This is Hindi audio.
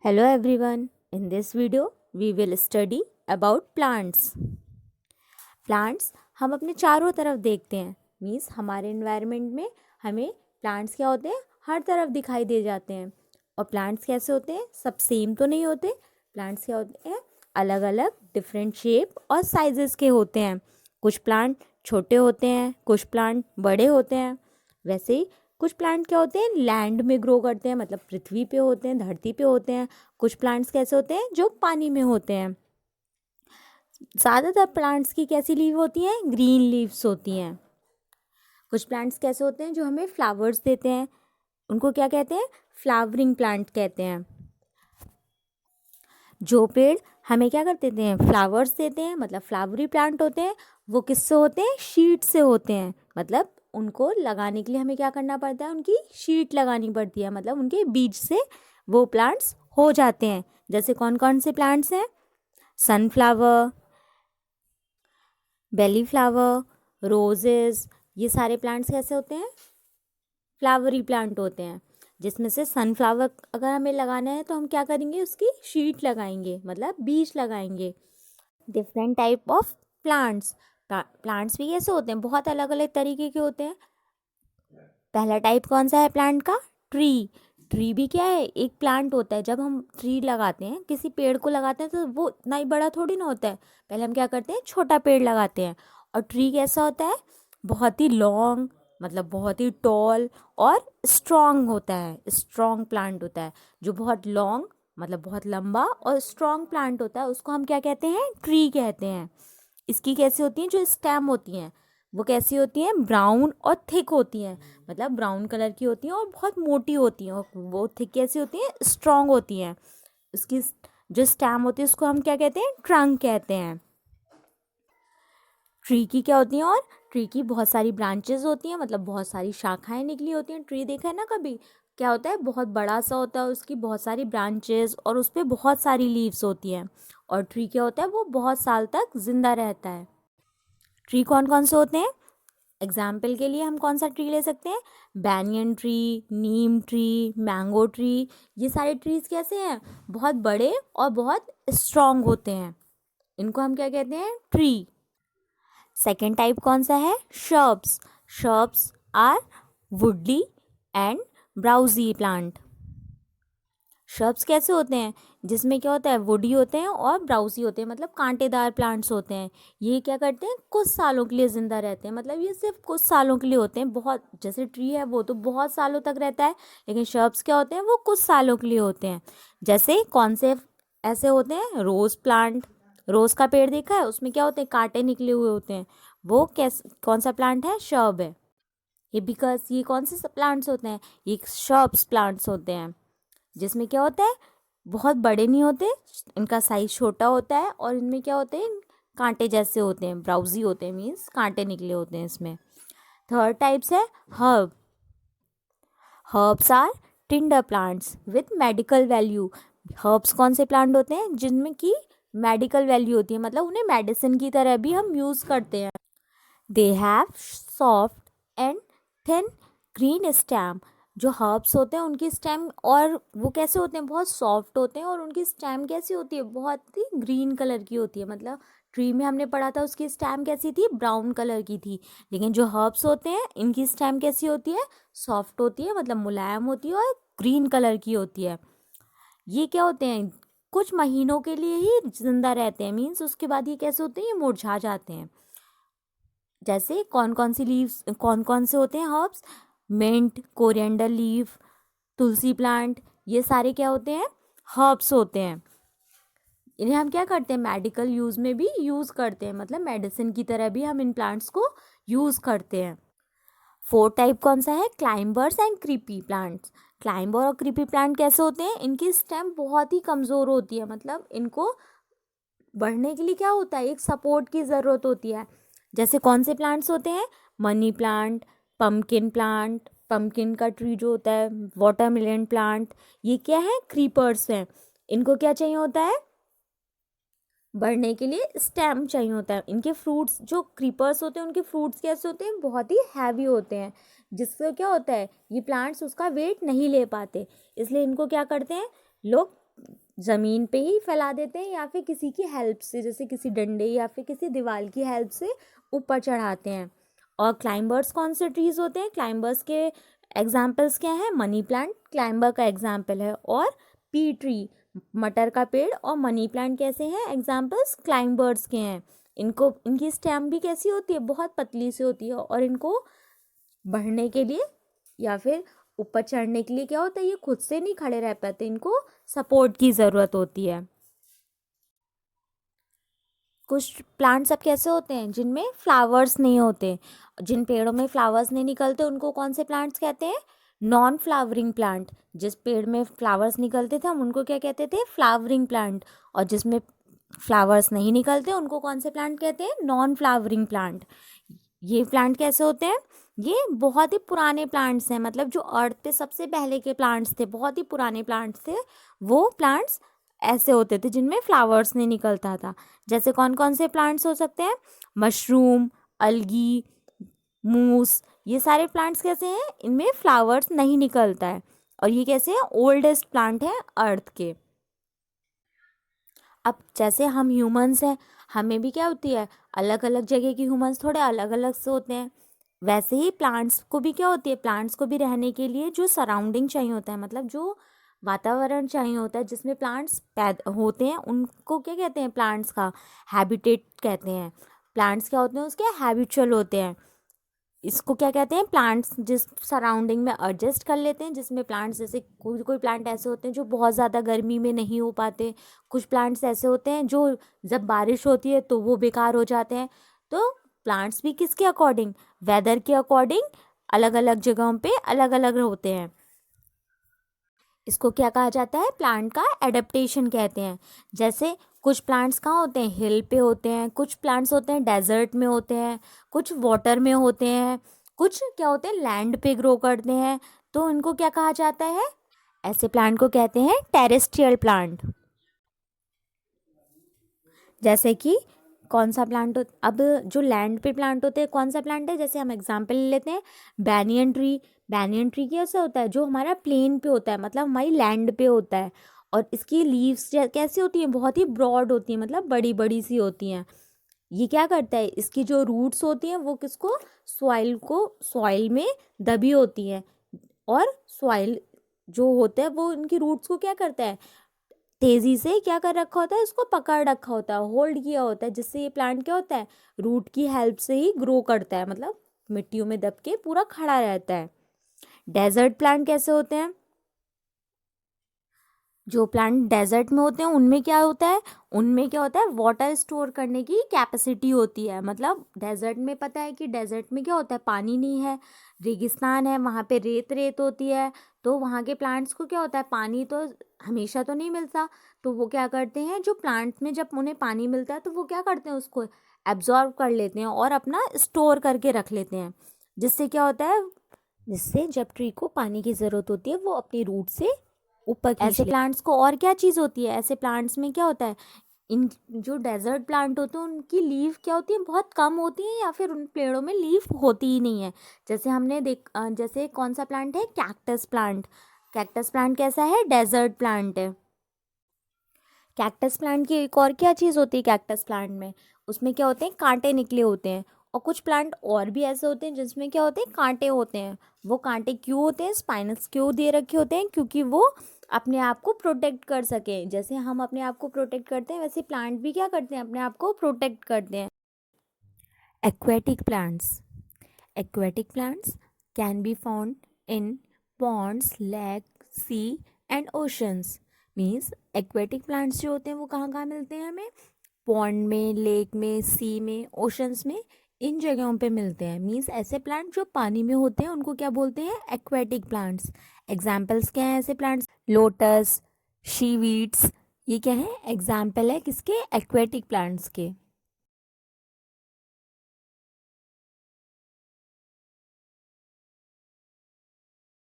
Hello everyone. In this video we will study about plants. Plants हम अपने चारों तरफ देखते हैं. मीन्स हमारे एनवायरनमेंट में हमें प्लांट्स क्या होते हैं, हर तरफ दिखाई दे जाते हैं. और प्लांट्स कैसे होते हैं, सब सेम तो नहीं होते. प्लांट्स क्या होते हैं, अलग अलग डिफरेंट शेप और साइजेस के होते हैं. कुछ प्लांट छोटे होते हैं, कुछ प्लांट बड़े होते हैं. वैसे ही कुछ प्लांट क्या होते हैं, लैंड में ग्रो करते हैं, मतलब पृथ्वी पे होते हैं, धरती पे होते हैं. कुछ प्लांट्स कैसे होते हैं, जो पानी में होते हैं. ज़्यादातर प्लांट्स की कैसी लीव होती हैं, ग्रीन लीव्स होती हैं. कुछ प्लांट्स कैसे होते हैं, जो हमें फ्लावर्स देते हैं, उनको क्या कहते हैं, फ्लावरिंग प्लांट कहते हैं. जो पेड़ हमें क्या कर देते हैं, फ्लावर्स देते हैं, मतलब फ्लावरी प्लांट होते हैं, वो किससे होते हैं, शीट से होते हैं. मतलब उनको लगाने के लिए हमें क्या करना पड़ता है, उनकी शीट लगानी पड़ती है, मतलब उनके बीज से वो प्लांट्स हो जाते हैं. जैसे कौन कौन से प्लांट्स हैं, सनफ्लावर, बेली फ्लावर, रोजेस. ये सारे प्लांट्स कैसे होते हैं, फ्लावरी प्लांट होते हैं. जिसमें से सनफ्लावर अगर हमें लगाना है तो हम क्या करेंगे, उसकी शीट लगाएंगे, मतलब बीज लगाएंगे. Different type of plants. Plants भी कैसे होते हैं, बहुत अलग अलग तरीके के होते हैं. पहला टाइप कौन सा है प्लांट का, ट्री. ट्री भी क्या है, एक प्लांट होता है. जब हम ट्री लगाते हैं, किसी पेड़ को लगाते हैं, तो वो इतना ही बड़ा थोड़ी ना होता है. पहले हम क्या करते हैं, छोटा पेड़ लगाते हैं. और ट्री कैसा होता है, बहुत ही लॉन्ग, मतलब बहुत ही टॉल और स्ट्रॉन्ग होता है. स्ट्रॉन्ग प्लांट होता है, जो बहुत लॉन्ग, मतलब बहुत लंबा और स्ट्रॉन्ग प्लांट होता है, उसको हम क्या कहते हैं, ट्री कहते हैं. इसकी कैसी होती हैं, जो स्टेम होती हैं, वो कैसी होती हैं, ब्राउन और थिक होती हैं. मतलब ब्राउन कलर की होती हैं और बहुत मोटी होती हैं. और वो थिक कैसी होती हैं, स्ट्रॉन्ग होती हैं. उसकी जो स्टेम होती है, उसको हम क्या कहते हैं, ट्रंक कहते हैं. ट्री की क्या होती हैं, और ट्री की बहुत सारी ब्रांचेस होती हैं, मतलब बहुत सारी शाखाएं निकली होती हैं. ट्री देखा है ना कभी, क्या होता है, बहुत बड़ा सा होता है, उसकी बहुत सारी ब्रांचेस और उस पर बहुत सारी लीव्स होती हैं. और ट्री क्या होता है, वो बहुत साल तक जिंदा रहता है. ट्री कौन कौन से होते हैं, एग्जाम्पल के लिए हम कौन सा ट्री ले सकते हैं, बैनियन ट्री, नीम ट्री, मैंगो ट्री. ये सारे ट्रीज कैसे हैं, बहुत बड़े और बहुत स्ट्रॉन्ग होते हैं. इनको हम क्या कहते हैं, ट्री. सेकेंड टाइप कौन सा है, shrubs. Shrubs are woody and bushy plant. Shrubs कैसे होते हैं, जिसमें क्या होता है, वुडी होते हैं और ब्राउसी होते हैं, मतलब कांटेदार प्लांट्स होते हैं. ये क्या करते हैं, कुछ सालों के लिए ज़िंदा रहते हैं. मतलब ये सिर्फ कुछ सालों के लिए होते हैं. बहुत, जैसे ट्री है वो तो बहुत सालों तक रहता है, लेकिन श्रब्स क्या होते हैं, वो कुछ सालों के लिए होते हैं. जैसे कौन से ऐसे होते हैं, रोज़ प्लांट. रोज़ का पेड़ देखा है, उसमें क्या होते हैं, कांटे निकले हुए होते हैं. वो कौन सा प्लांट है, श्रब है. ये बिकॉज ये कौन से प्लांट्स होते हैं, ये श्रब्स प्लांट्स होते हैं. जिसमें क्या होता है, बहुत बड़े नहीं होते, इनका साइज छोटा होता है, और इनमें क्या होते हैं, कांटे जैसे होते हैं, ब्राउजी होते हैं, मीन्स कांटे निकले होते हैं इसमें. थर्ड टाइप्स है herb. Herbs are tender plants with medical value. Herbs कौन से प्लांट होते हैं, जिनमें की मेडिकल वैल्यू होती है, मतलब उन्हें मेडिसिन की तरह भी हम यूज़ करते हैं. They have soft and thin green stem. जो हर्ब्स होते हैं उनकी स्टेम, और वो कैसे होते हैं, बहुत सॉफ्ट होते हैं, और उनकी स्टेम कैसी होती है, बहुत ही ग्रीन कलर की होती है. मतलब ट्री में हमने पढ़ा था उसकी स्टेम कैसी थी, ब्राउन कलर की थी. लेकिन जो हर्ब्स होते हैं, इनकी स्टेम कैसी होती है, सॉफ्ट होती है, मतलब मुलायम होती है और ग्रीन कलर की होती है. ये क्या होते हैं, कुछ महीनों के लिए ही जिंदा रहते हैं, मीन्स उसके बाद ये कैसे होते हैं, ये मुरझा जाते हैं. जैसे कौन कौन सी लीव्स, कौन कौन से होते हैं हर्ब्स, मिंट, कोरिएंडर लीफ, तुलसी प्लांट. ये सारे क्या होते हैं, हर्ब्स होते हैं. इन्हें हम क्या करते हैं, मेडिकल यूज़ में भी यूज़ करते हैं, मतलब मेडिसिन की तरह भी हम इन प्लांट्स को यूज़ करते हैं. फोर्थ टाइप कौन सा है, climbers and creepy plants. Climber और क्रीपी प्लांट कैसे होते हैं, इनकी स्टेम बहुत ही कमज़ोर होती है, मतलब इनको बढ़ने के लिए क्या होता है, एक सपोर्ट की ज़रूरत होती है. जैसे कौन से प्लांट्स होते हैं, money plant, pumpkin plant, pumpkin का ट्री जो होता है, वाटरमेलन प्लांट. ये क्या है, क्रीपर्स हैं. इनको क्या चाहिए होता है, बढ़ने के लिए स्टेम चाहिए होता है. इनके फ्रूट्स, जो क्रीपर्स होते हैं उनके फ्रूट्स कैसे होते हैं, बहुत ही हैवी होते हैं, जिससे क्या होता है, ये प्लांट्स उसका वेट नहीं ले पाते. इसलिए इनको क्या करते हैं लोग, ज़मीन पे ही फैला देते हैं या फिर किसी की हेल्प से, जैसे किसी डंडे या फिर किसी दीवार की हेल्प से ऊपर चढ़ाते हैं। और क्लाइंबर्स कौन से ट्रीज़ होते हैं? क्लाइंबर्स के एग्जाम्पल्स क्या हैं? मनी प्लांट क्लाइंबर का एग्जाम्पल है, और पी ट्री मटर का पेड़ और मनी प्लांट कैसे हैं? एग्जाम्पल्स क्लाइंबर्स के हैं। इनको इनकी स्टेम भी कैसी होती है? बहुत पतली सी होती है, और इनको बढ़ने के लिए या फिर ऊपर चढ़ने के लिए क्या होता है, ये खुद से नहीं खड़े रह पाते, इनको सपोर्ट की ज़रूरत होती है। कुछ प्लांट्स अब कैसे होते हैं जिनमें फ्लावर्स नहीं होते, जिन पेड़ों में फ्लावर्स नहीं निकलते, उनको कौन से प्लांट्स कहते हैं? Non flowering plant. जिस पेड़ में फ्लावर्स निकलते थे हम उनको क्या कहते थे? Flowering plant. और जिसमें फ्लावर्स नहीं निकलते उनको कौन से प्लांट कहते हैं? Non flowering plant. ये प्लांट कैसे होते हैं? ये बहुत ही पुराने प्लांट्स हैं, मतलब जो अर्थ पे सबसे पहले के प्लांट्स थे, बहुत ही पुराने प्लांट्स थे, वो प्लांट्स ऐसे होते थे जिनमें फ्लावर्स नहीं निकलता था। जैसे कौन कौन से प्लांट्स हो सकते हैं? मशरूम, अलगी, मूस, ये सारे प्लांट्स कैसे हैं? इनमें फ्लावर्स नहीं निकलता है, और ये कैसे हैं? ओल्डेस्ट प्लांट है अर्थ के। अब जैसे हम ह्यूमंस हैं, हमें भी क्या होती है, अलग अलग जगह के ह्यूमंस थोड़े अलग अलग से होते हैं, वैसे ही प्लांट्स को भी क्या होती है, प्लांट्स को भी रहने के लिए जो सराउंडिंग चाहिए होता है, मतलब जो वातावरण चाहिए होता है जिसमें प्लांट्स पैदा होते हैं, उनको क्या कहते हैं? प्लांट्स का हैबिटेट कहते हैं। प्लांट्स क्या होते हैं? उसके हैबिचुअल होते हैं। इसको क्या कहते हैं? प्लांट्स जिस सराउंडिंग में एडजस्ट कर लेते हैं, जिसमें प्लांट्स जैसे कोई कोई प्लांट ऐसे होते हैं जो बहुत ज़्यादा गर्मी में नहीं हो पाते, कुछ प्लांट्स ऐसे होते हैं जो जब बारिश होती है तो वो बेकार हो जाते हैं। तो प्लांट्स भी किसके अकॉर्डिंग? वेदर के अकॉर्डिंग अलग अलग जगहों पे अलग अलग होते हैं। इसको क्या कहा जाता है? प्लांट का एडेप्टेशन कहते हैं। जैसे कुछ प्लांट्स कहाँ होते हैं? हिल पे होते हैं, कुछ प्लांट्स होते हैं डेजर्ट में होते हैं, कुछ वाटर में होते हैं, कुछ क्या होते हैं? लैंड पे ग्रो करते हैं। तो इनको क्या कहा जाता है? ऐसे प्लांट को कहते हैं टेरेस्ट्रियल प्लांट। जैसे कि कौन सा प्लांट अब जो लैंड पे प्लांट होते हैं, कौन सा प्लांट है? जैसे हम एग्जांपल ले लेते हैं बैनियन ट्री। बैनियन ट्री कैसा होता है? जो हमारा प्लेन पे होता है, मतलब हमारी लैंड पे होता है, और इसकी लीव्स कैसी होती हैं? बहुत ही ब्रॉड होती हैं, मतलब बड़ी बड़ी सी होती हैं। ये क्या करता है? इसकी जो रूट्स होती हैं वो किसको? सॉइल में दबी होती हैं, और सॉइल जो होता है वो इनकी रूट्स को क्या करता है? तेजी से क्या कर रखा होता है? इसको पकड़ रखा होता है, होल्ड किया होता है, जिससे ये प्लांट क्या होता है? रूट की हेल्प से ही ग्रो करता है, मतलब मिट्टियों में दब के पूरा खड़ा रहता है। डेजर्ट प्लांट कैसे होते हैं? जो प्लांट डेजर्ट में होते हैं उनमें क्या होता है? उनमें क्या होता है? वाटर स्टोर करने की कैपेसिटी होती है। मतलब डेजर्ट में पता है कि डेजर्ट में क्या होता है? पानी नहीं है, रेगिस्तान है, वहाँ पे रेत रेत होती है। तो वहाँ के प्लांट्स को क्या होता है? पानी तो हमेशा तो नहीं मिलता, तो वो क्या करते हैं? जो प्लांट में जब उन्हें पानी मिलता है तो वो क्या करते हैं? उसको एब्जॉर्ब कर लेते हैं और अपना स्टोर करके रख लेते हैं। जिससे क्या होता है? जिससे जब ट्री को पानी की ज़रूरत होती है वो अपनी रूट से ऊपर खींच ऐसे प्लांट्स को और क्या चीज़ होती है? ऐसे प्लांट्स में क्या होता है? इन जो डेजर्ट प्लांट होते हैं उनकी लीफ क्या होती है? बहुत कम होती है, या फिर उन पेड़ों में लीफ होती ही नहीं है। जैसे हमने जैसे कौन सा प्लांट है? Cactus plant. कैक्टस प्लांट कैसा है? डेजर्ट प्लांट है। कैक्टस प्लांट की एक और क्या चीज़ होती है कैक्टस प्लांट में? उसमें क्या होते हैं? कांटे निकले होते हैं। और कुछ प्लांट और भी ऐसे होते हैं जिसमें क्या होते हैं? कांटे होते हैं। वो कांटे क्यों होते हैं? स्पाइनस क्यों दे रखे होते हैं? क्योंकि वो अपने आप को प्रोटेक्ट कर सकें। जैसे हम अपने आप को प्रोटेक्ट करते हैं, वैसे प्लांट भी क्या करते हैं? अपने आप को प्रोटेक्ट करते हैं। Aquatic plants. Aquatic plants can be found in ponds, lakes, sea and oceans. Means aquatic plants जो होते हैं वो कहाँ कहाँ मिलते हैं हमें? पॉन्ड में, लेक में, सी में, ओशंस में, इन जगहों पे मिलते हैं। मीन्स ऐसे प्लांट जो पानी में होते हैं उनको क्या बोलते हैं? Aquatic plants. एग्जाम्पल्स क्या हैं ऐसे प्लांट्स? लोटस, शीवीड्स, ये क्या है? एग्जाम्पल है किसके? एक्वेटिक प्लांट्स के।